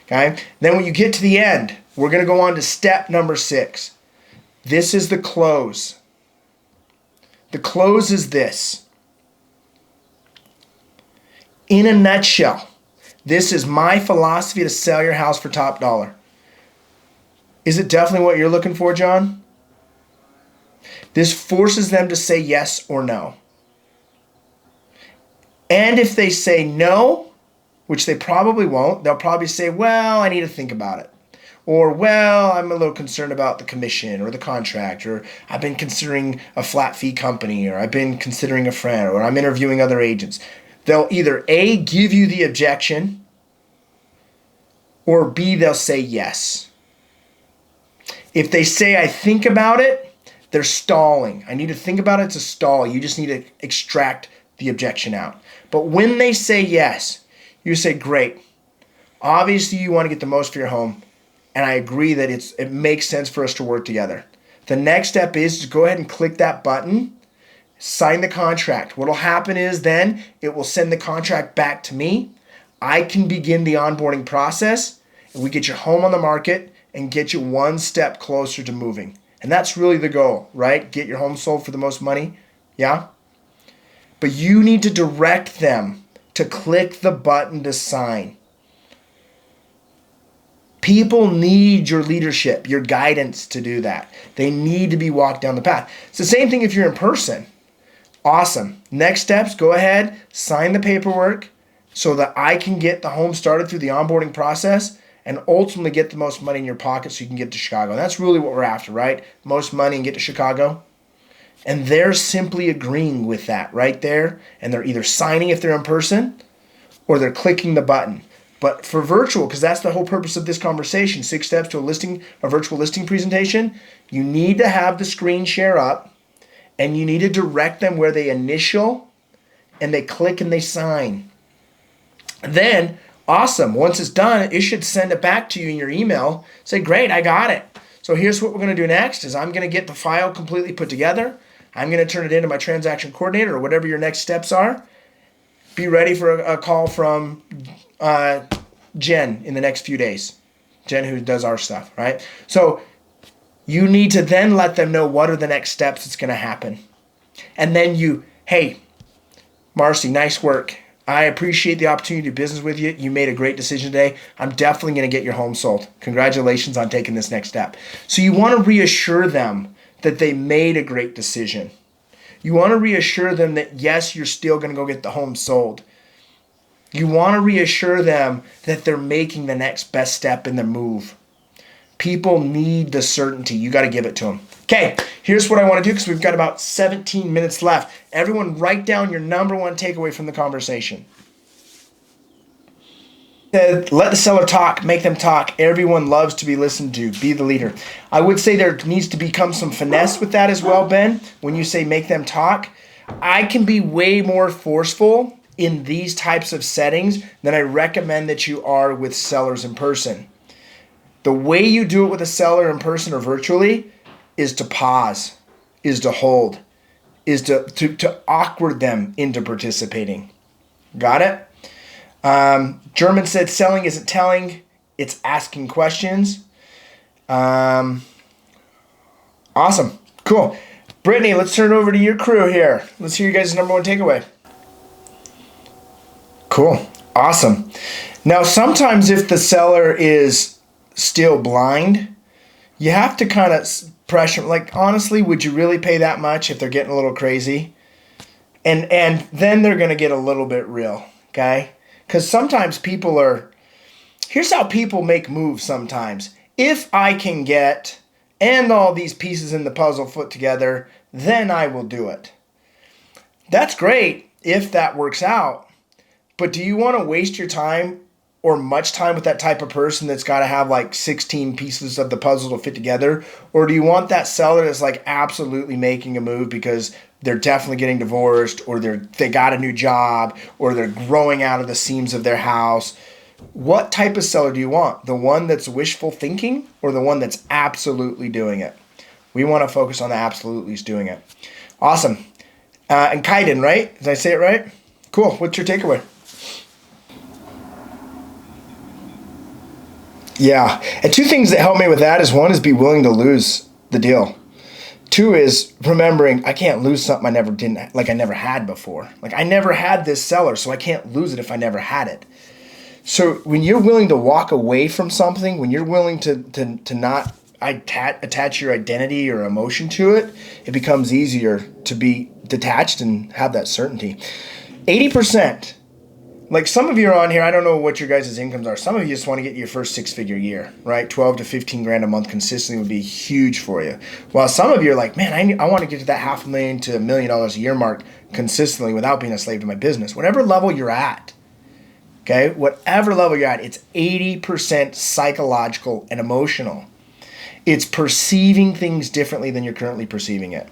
Okay? Then when you get to the end, we're going to go on to step number 6. This is the close. The close is this. In a nutshell, this is my philosophy to sell your house for top dollar. Is it definitely what you're looking for, John? This forces them to say yes or no. And if they say no, which they probably won't, they'll probably say, well, I need to think about it. Or, well, I'm a little concerned about the commission or the contract, or I've been considering a flat fee company, or I've been considering a friend, or I'm interviewing other agents. They'll either A, give you the objection, or B, they'll say yes. If they say, I think about it, they're stalling. I need to think about it to stall. You just need to extract the objection out. But when they say yes, you say, great. Obviously, you want to get the most for your home. And I agree that it makes sense for us to work together. The next step is to go ahead and click that button, sign the contract. What will happen is then it will send the contract back to me. I can begin the onboarding process, and we get your home on the market and get you one step closer to moving. And that's really the goal, right? Get your home sold for the most money. Yeah? But you need to direct them to click the button to sign. People need your leadership, your guidance to do that. They need to be walked down the path. It's the same thing if you're in person. Awesome. Next steps, go ahead, sign the paperwork so that I can get the home started through the onboarding process and ultimately get the most money in your pocket so you can get to Chicago. And that's really what we're after, right? Most money and get to Chicago. And they're simply agreeing with that right there. And they're either signing if they're in person or they're clicking the button. But for virtual, because that's the whole purpose of this conversation, 6 steps to a virtual listing presentation, you need to have the screen share up and you need to direct them where they initial and they click and they sign. Then, awesome, once it's done, it should send it back to you in your email. Say, great, I got it. So here's what we're going to do next is I'm going to get the file completely put together. I'm going to turn it into my transaction coordinator or whatever your next steps are. Be ready for a call from Jen in the next few days. Jen who does our stuff, right? So you need to then let them know what are the next steps that's going to happen. And then hey, Marcy, nice work. I appreciate the opportunity to do business with you. You made a great decision today. I'm definitely going to get your home sold. Congratulations on taking this next step. So you want to reassure them that they made a great decision. You want to reassure them that, yes, you're still going to go get the home sold. You want to reassure them that they're making the next best step in their move. People need the certainty. You got to give it to them. Okay, here's what I want to do because we've got about 17 minutes left. Everyone write down your number one takeaway from the conversation. Let the seller talk, make them talk. Everyone loves to be listened to. Be the leader. I would say there needs to become some finesse with that as well, Ben. When you say make them talk, I can be way more forceful in these types of settings than I recommend that you are with sellers in person. The way you do it with a seller in person or virtually is to pause, is to hold, is to awkward them into participating. Got it? German said selling isn't telling, it's asking questions. Awesome. Cool. Brittany, let's turn it over to your crew here. Let's hear you guys' number one takeaway. Cool. Awesome. Now, sometimes if the seller is still blind, you have to kind of pressure, like, honestly, would you really pay that much if they're getting a little crazy? And then they're going to get a little bit real, okay? Because sometimes here's how people make moves sometimes. If I can get and all these pieces in the puzzle put together, then I will do it. That's great if that works out. But do you want to waste your time or much time with that type of person that's got to have like 16 pieces of the puzzle to fit together? Or do you want that seller that's like absolutely making a move because they're definitely getting divorced or they got a new job or they're growing out of the seams of their house? What type of seller do you want? The one that's wishful thinking or the one that's absolutely doing it? We want to focus on the absolutely's doing it. Awesome. And Kaiden, right? Did I say it right? Cool. What's your takeaway? Yeah. And two things that help me with that is, one is be willing to lose the deal. Two is remembering I can't lose something I never had before. Like, I never had this seller, so I can't lose it if I never had it. So when you're willing to walk away from something, when you're willing to not attach your identity or emotion to it, it becomes easier to be detached and have that certainty. 80%. Like, some of you are on here, I don't know what your guys' incomes are. Some of you just want to get your first 6-figure year, right? 12 to 15 grand a month consistently would be huge for you. While some of you are like, man, I want to get to that $500,000 to $1 million a year mark consistently without being a slave to my business. Whatever level you're at, okay? Whatever level you're at, it's 80% psychological and emotional. It's perceiving things differently than you're currently perceiving it.